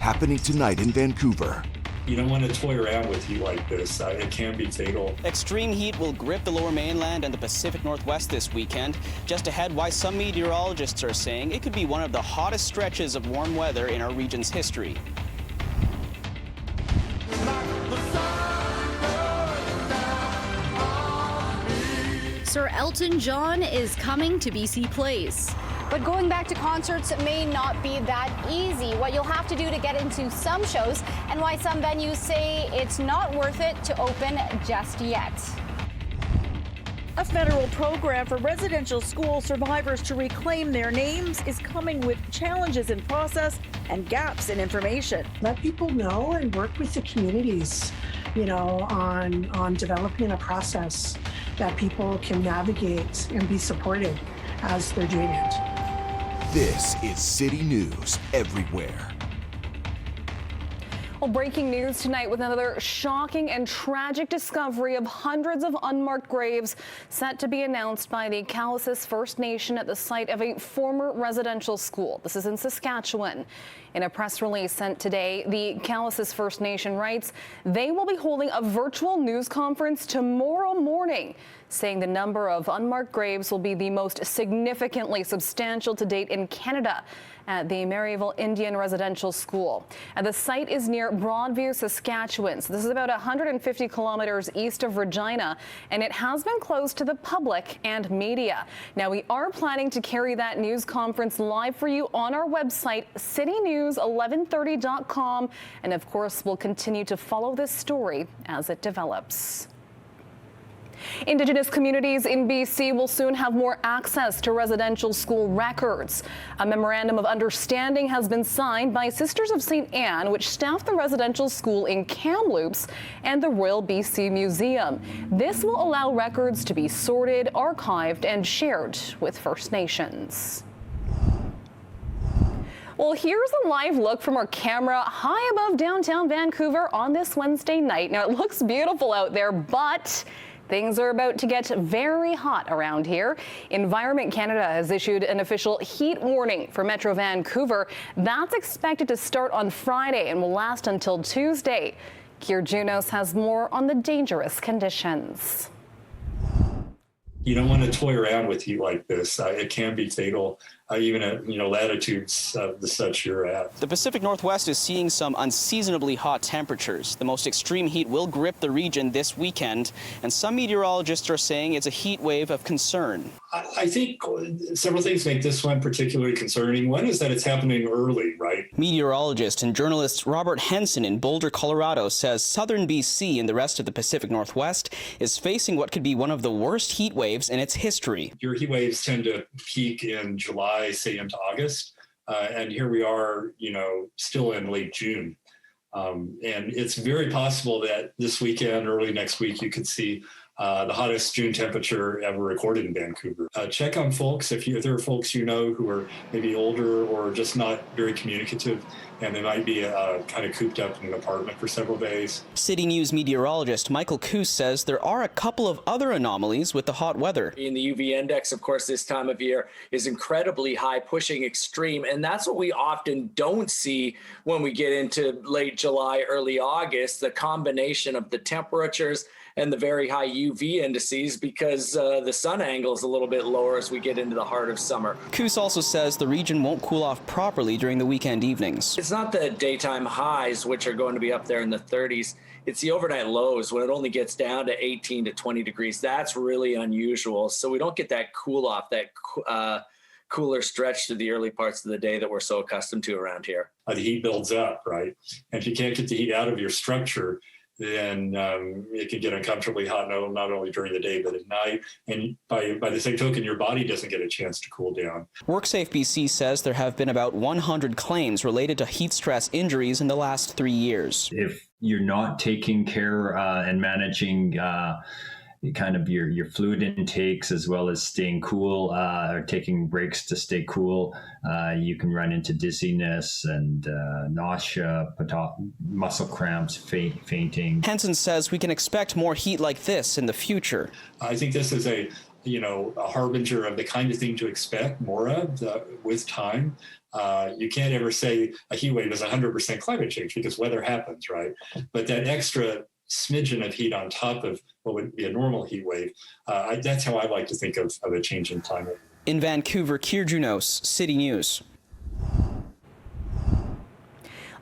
happening tonight in Vancouver. You don't want to toy around with heat like this. It can be fatal. Extreme heat will grip the lower mainland and the Pacific Northwest this weekend. Just ahead, why some meteorologists are saying it could be one of the hottest stretches of warm weather in our region's history. Sir Elton John is coming to BC Place. But going back to concerts may not be that easy. What you'll have to do to get into some shows and why some venues say it's not worth it to open just yet. A federal program for residential school survivors to reclaim their names is coming with challenges in process and gaps in information. Let people know and work with the communities, on developing a process that people can navigate and be supported as they're doing it. This is City News Everywhere. Well, breaking news tonight with another shocking and tragic discovery of hundreds of unmarked graves set to be announced by the Canucks First Nation at the site of a former residential school. This is in Saskatchewan. In a press release sent today, the Canucks First Nation writes they will be holding a virtual news conference tomorrow morning, saying the number of unmarked graves will be the most significantly substantial to date in Canada at the Maryville Indian Residential School. And the site is near Broadview, Saskatchewan. So this is about 150 kilometers east of Regina, and it has been closed to the public and media. Now, we are planning to carry that news conference live for you on our website, citynews1130.com. And of course, we'll continue to follow this story as it develops. Indigenous communities in BC will soon have more access to residential school records. A memorandum of understanding has been signed by Sisters of St. Anne, which staff the residential school in Kamloops and the Royal BC Museum. This will allow records to be sorted, archived, and shared with First Nations. Well, here's a live look from our camera high above downtown Vancouver on this Wednesday night. Now, it looks beautiful out there, but things are about to get very hot around here. Environment Canada has issued an official heat warning for Metro Vancouver. That's expected to start on Friday and will last until Tuesday. Kier Junos has more on the dangerous conditions. You don't want to toy around with heat like this. It can be fatal, even at latitudes of the such you're at. The Pacific Northwest is seeing some unseasonably hot temperatures. The most extreme heat will grip the region this weekend, and some meteorologists are saying it's a heat wave of concern. I think several things make this one particularly concerning. One is that it's happening early, right? Meteorologist and journalist Robert Henson in Boulder, Colorado, says southern BC and the rest of the Pacific Northwest is facing what could be one of the worst heat waves in its history. Your heat waves tend to peak in July, say into August, and here we are, still in late June. And it's very possible that this weekend, early next week, you could see the hottest June temperature ever recorded in Vancouver. Check on folks if there are folks who are maybe older or just not very communicative, and they might be kind of cooped up in an apartment for several days. City News meteorologist Michael Coos says there are a couple of other anomalies with the hot weather. In the UV index, of course, this time of year is incredibly high, pushing extreme, and that's what we often don't see when we get into late July, early August, the combination of the temperatures and the very high UV indices, because the sun angle is a little bit lower as we get into the heart of summer. Coos also says the region won't cool off properly during the weekend evenings. It's not the daytime highs, which are going to be up there in the 30s. It's the overnight lows when it only gets down to 18 to 20 degrees. That's really unusual. So we don't get that cool off, that cooler stretch to the early parts of the day that we're so accustomed to around here. The heat builds up, right? And if you can't get the heat out of your structure, then it can get uncomfortably hot, not only during the day, but at night. And by the same token, your body doesn't get a chance to cool down. WorkSafe BC says there have been about 100 claims related to heat stress injuries in the last 3 years. If you're not taking care and managing kind of your fluid intakes, as well as staying cool or taking breaks to stay cool, you can run into dizziness and nausea, muscle cramps, fainting. Henson says we can expect more heat like this in the future. I think this is a harbinger of the kind of thing to expect more of with time. You can't ever say a heat wave is 100% climate change because weather happens, right? But that extra smidgen of heat on top of what would be a normal heat wave, that's how I like to think of a change in climate. In Vancouver, Junos, City News.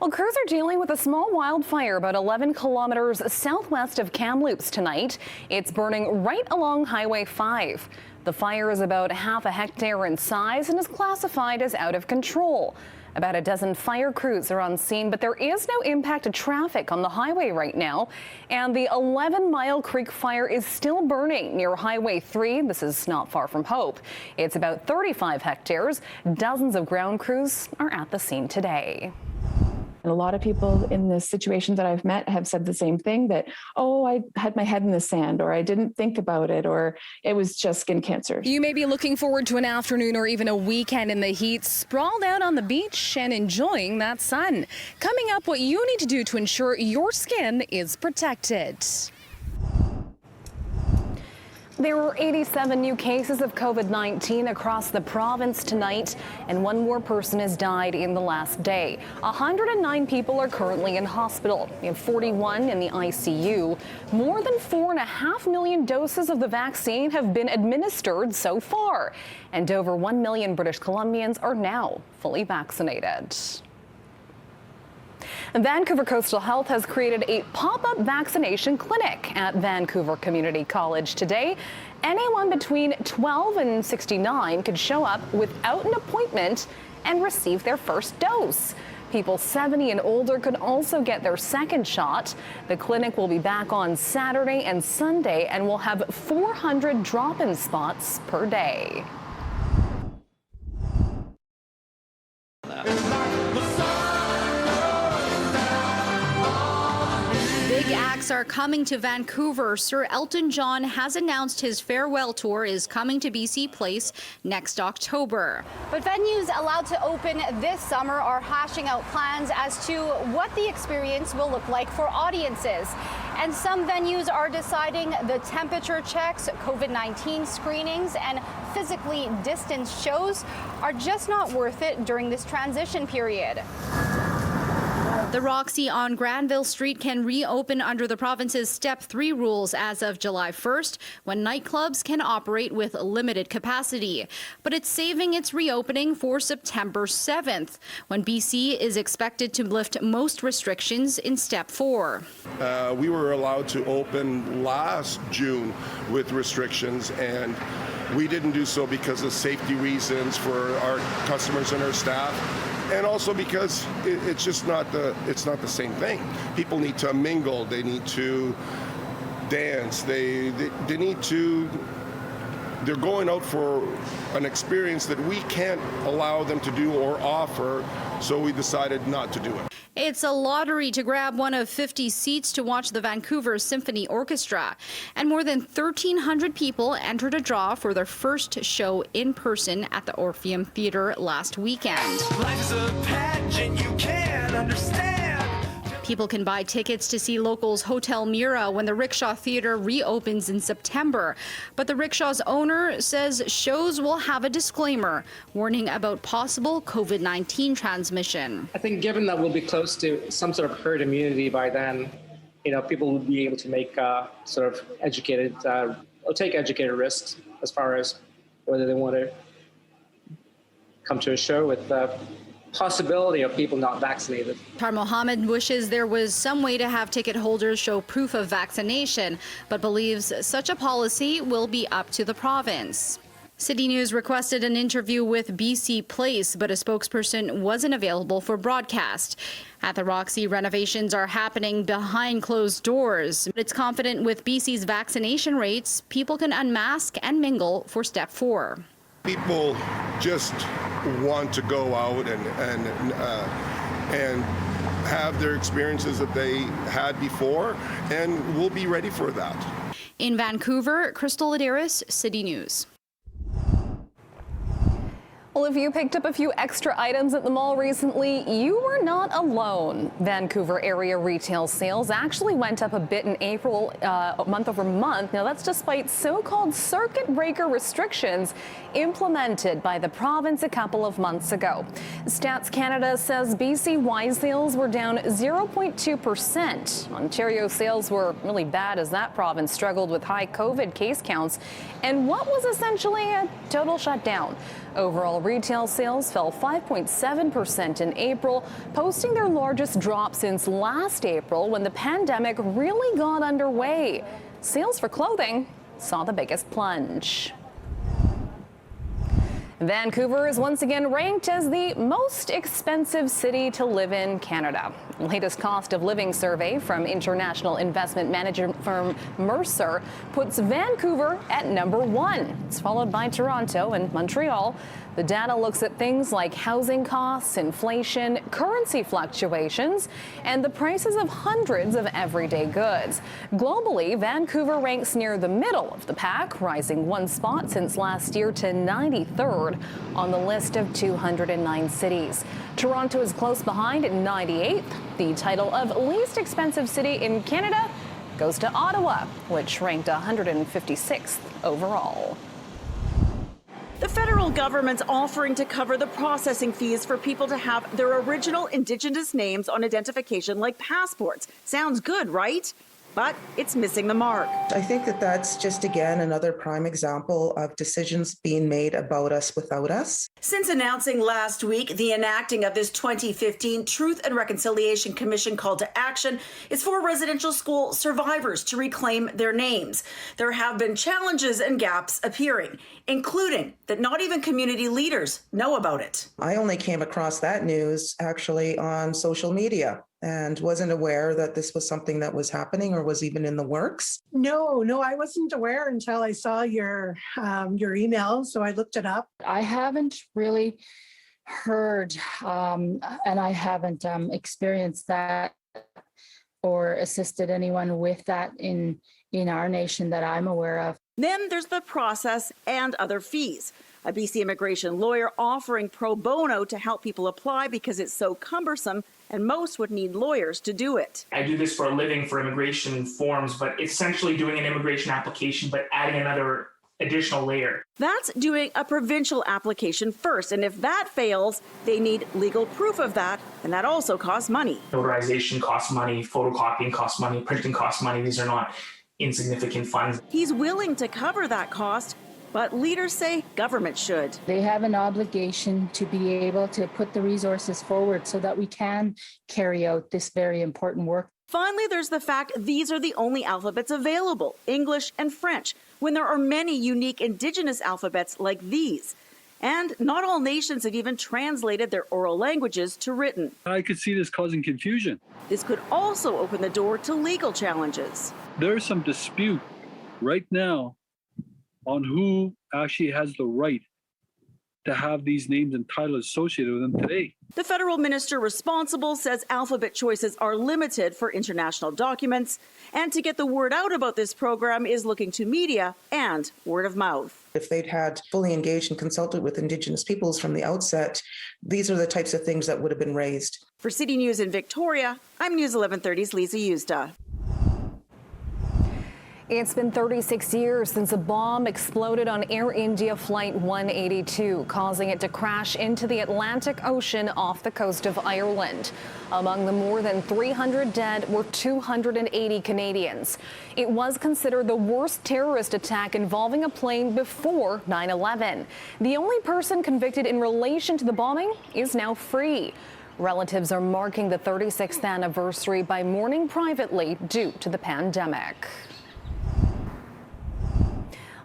Well, crews are dealing with a small wildfire about 11 kilometers southwest of Kamloops tonight. It's burning right along Highway 5. The fire is about half a hectare in size and is classified as out of control. About a dozen fire crews are on scene, but there is no impact to traffic on the highway right now. And the 11-Mile Creek fire is still burning near Highway 3. This is not far from Hope. It's about 35 hectares. Dozens of ground crews are at the scene today. And a lot of people in this situation that I've met have said the same thing, that, oh, I had my head in the sand, or I didn't think about it, or it was just skin cancer. You may be looking forward to an afternoon or even a weekend in the heat, sprawled out on the beach and enjoying that sun. Coming up, what you need to do to ensure your skin is protected. There were 87 new cases of COVID-19 across the province tonight, and one more person has died in the last day. 109 people are currently in hospital, and 41 in the ICU. More than 4.5 million doses of the vaccine have been administered so far, and over 1 million British Columbians are now fully vaccinated. Vancouver Coastal Health has created a pop-up vaccination clinic at Vancouver Community College today. Anyone between 12 and 69 could show up without an appointment and receive their first dose. People 70 and older could also get their second shot. The clinic will be back on Saturday and Sunday and will have 400 drop-in spots per day. Big acts are coming to Vancouver. Sir Elton John has announced his farewell tour is coming to BC Place next October. But venues allowed to open this summer are hashing out plans as to what the experience will look like for audiences. And some venues are deciding the temperature checks, COVID-19 screenings, and physically distanced shows are just not worth it during this transition period. The Roxy on Granville Street can reopen under the province's Step 3 rules as of July 1st, when nightclubs can operate with limited capacity. But it's saving its reopening for September 7th, when BC is expected to lift most restrictions in Step 4. We were allowed to open last June with restrictions, and we didn't do so because of safety reasons for our customers and our staff. And also because it's just not the same thing. People need to mingle. They need to dance. They need to. They're going out for an experience that we can't allow them to do or offer. So we decided not to do it. It's a lottery to grab one of 50 seats to watch the Vancouver Symphony Orchestra. And more than 1,300 people entered a draw for their first show in person at the Orpheum Theatre last weekend. Life's a pageant you can't understand. People can buy tickets to see locals Hotel Mira when the Rickshaw Theatre reopens in September. But the Rickshaw's owner says shows will have a disclaimer warning about possible COVID-19 transmission. I think given that we'll be close to some sort of herd immunity by then, people will be able to make sort of educated, or take educated risks as far as whether they want to come to a show with possibility of people not vaccinated. Tar Mohammed wishes there was some way to have ticket holders show proof of vaccination, but believes such a policy will be up to the province. City News requested an interview with BC Place, but a spokesperson wasn't available for broadcast. At the Roxy, renovations are happening behind closed doors. It's confident with BC's vaccination rates, people can unmask and mingle for Step 4. People just want to go out and have their experiences that they had before, and we'll be ready for that. In Vancouver, Crystal Ladeiris, City News. Well, if you picked up a few extra items at the mall recently, you were not alone. Vancouver area retail sales actually went up a bit in April, month over month. Now, that's despite so-called circuit breaker restrictions implemented by the province a couple of months ago. Stats Canada says BC-wide sales were down 0.2%. Ontario sales were really bad as that province struggled with high COVID case counts and what was essentially a total shutdown. Overall retail sales fell 5.7% in April, posting their largest drop since last April when the pandemic really got underway. Sales for clothing saw the biggest plunge. Vancouver is once again ranked as the most expensive city to live in Canada. The latest cost of living survey from international investment management firm Mercer puts Vancouver at number 1. It's followed by Toronto and Montreal. The data looks at things like housing costs, inflation, currency fluctuations, and the prices of hundreds of everyday goods. Globally, Vancouver ranks near the middle of the pack, rising 1 spot since last year to 93rd on the list of 209 cities. Toronto is close behind at 98th. The title of least expensive city in Canada goes to Ottawa, which ranked 156th overall. The federal government's offering to cover the processing fees for people to have their original Indigenous names on identification like passports. Sounds good, right? But it's missing the mark. I think that that's just, again, another prime example of decisions being made about us without us. Since announcing last week the enacting of this 2015 Truth and Reconciliation Commission call to action is for residential school survivors to reclaim their names. There have been challenges and gaps appearing, including that not even community leaders know about it. I only came across that news actually on social media and wasn't aware that this was something that was happening or was even in the works. No, I wasn't aware until I saw your email, so I looked it up. I haven't really heard and I haven't experienced that or assisted anyone with that in our nation that I'm aware of. Then there's the process and other fees. A BC immigration lawyer offering pro bono to help people apply because it's so cumbersome and most would need lawyers to do it. I do this for a living for immigration forms, but essentially doing an immigration application, but adding another additional layer. That's doing a provincial application first, and if that fails, they need legal proof of that, and that also costs money. Notarization costs money, photocopying costs money, printing costs money. These are not insignificant funds. He's willing to cover that cost, but leaders say government should. They have an obligation to be able to put the resources forward so that we can carry out this very important work. Finally, there's the fact these are the only alphabets available, English and French, when there are many unique Indigenous alphabets like these. And not all nations have even translated their oral languages to written. I could see this causing confusion. This could also open the door to legal challenges. There's some dispute right now on who actually has the right to have these names and titles associated with them today. The federal minister responsible says alphabet choices are limited for international documents, and to get the word out about this program is looking to media and word of mouth. If they'd had fully engaged and consulted with Indigenous peoples from the outset, these are the types of things that would have been raised. For CityNews in Victoria, I'm News 1130's Lisa Yuzda. It's been 36 years since a bomb exploded on Air India Flight 182, causing it to crash into the Atlantic Ocean off the coast of Ireland. Among the more than 300 dead were 280 Canadians. It was considered the worst terrorist attack involving a plane before 9/11. The only person convicted in relation to the bombing is now free. Relatives are marking the 36th anniversary by mourning privately due to the pandemic.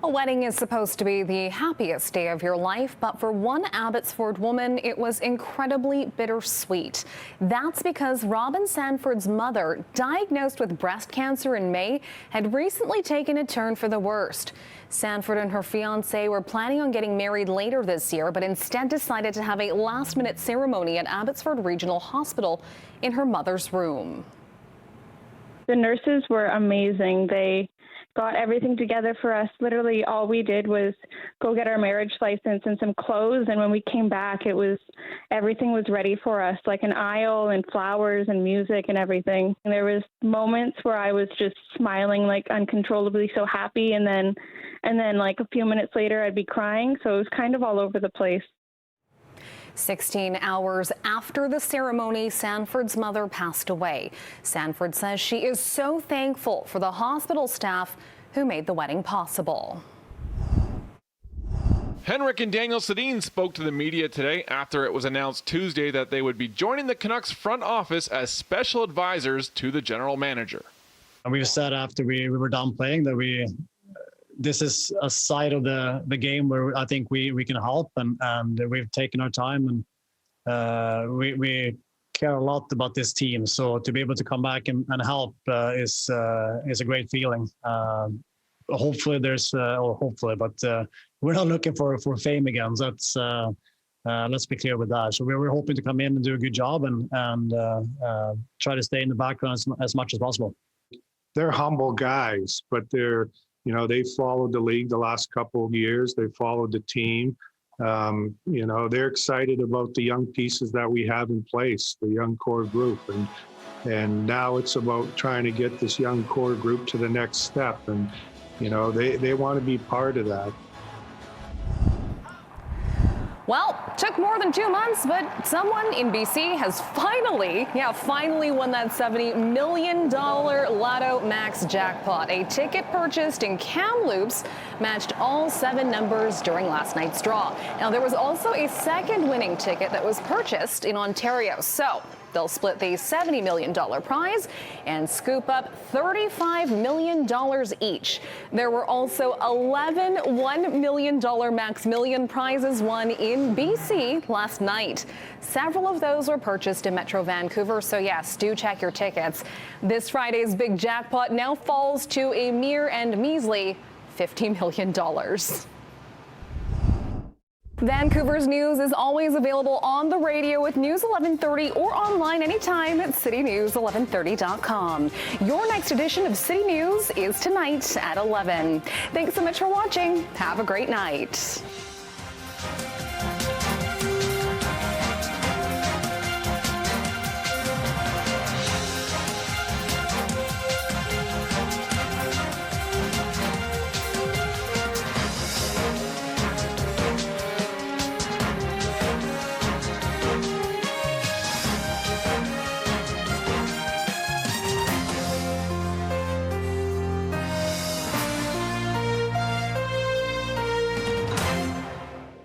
A wedding is supposed to be the happiest day of your life, but for one Abbotsford woman, it was incredibly bittersweet. That's because Robin Sanford's mother, diagnosed with breast cancer in May, had recently taken a turn for the worst. Sanford and her fiancé were planning on getting married later this year, but instead decided to have a last-minute ceremony at Abbotsford Regional Hospital in her mother's room. The nurses were amazing. They got everything together for us. Literally all we did was go get our marriage license and some clothes. And when we came back, everything was ready for us, like an aisle and flowers and music and everything. And there was moments where I was just smiling, like uncontrollably so happy. And then like a few minutes later, I'd be crying. So it was kind of all over the place. 16 hours after the ceremony, Sanford's mother passed away. Sanford says she is so thankful for the hospital staff who made the wedding possible. Henrik and Daniel Sedin spoke to the media today after it was announced Tuesday that they would be joining the Canucks front office as special advisors to the general manager. We've said after we were done playing that this is a side of the game where I think we can help, and we've taken our time, and we care a lot about this team. So to be able to come back and help is a great feeling. Hopefully but we're not looking for fame again. That's let's be clear with that. So we're hoping to come in and do a good job and try to stay in the background as much as possible. They're humble guys, but they followed the league the last couple of years. They followed the team. They're excited about the young pieces that we have in place, the young core group. And now it's about trying to get this young core group to the next step. And, they want to be part of that. Well, took more than 2 months, but someone in BC has finally won that $70 million Lotto Max jackpot. A ticket purchased in Kamloops matched all 7 numbers during last night's draw. Now, there was also a second winning ticket that was purchased in Ontario. So they'll split the $70 million prize and scoop up $35 million each. There were also 11 $1 million Max Million prizes won in BC last night. Several of those were purchased in Metro Vancouver, so yes, do check your tickets. This Friday's big jackpot now falls to a mere and measly $50 million. Vancouver's news is always available on the radio with News 1130 or online anytime at citynews1130.com. Your next edition of City News is tonight at 11. Thanks so much for watching. Have a great night.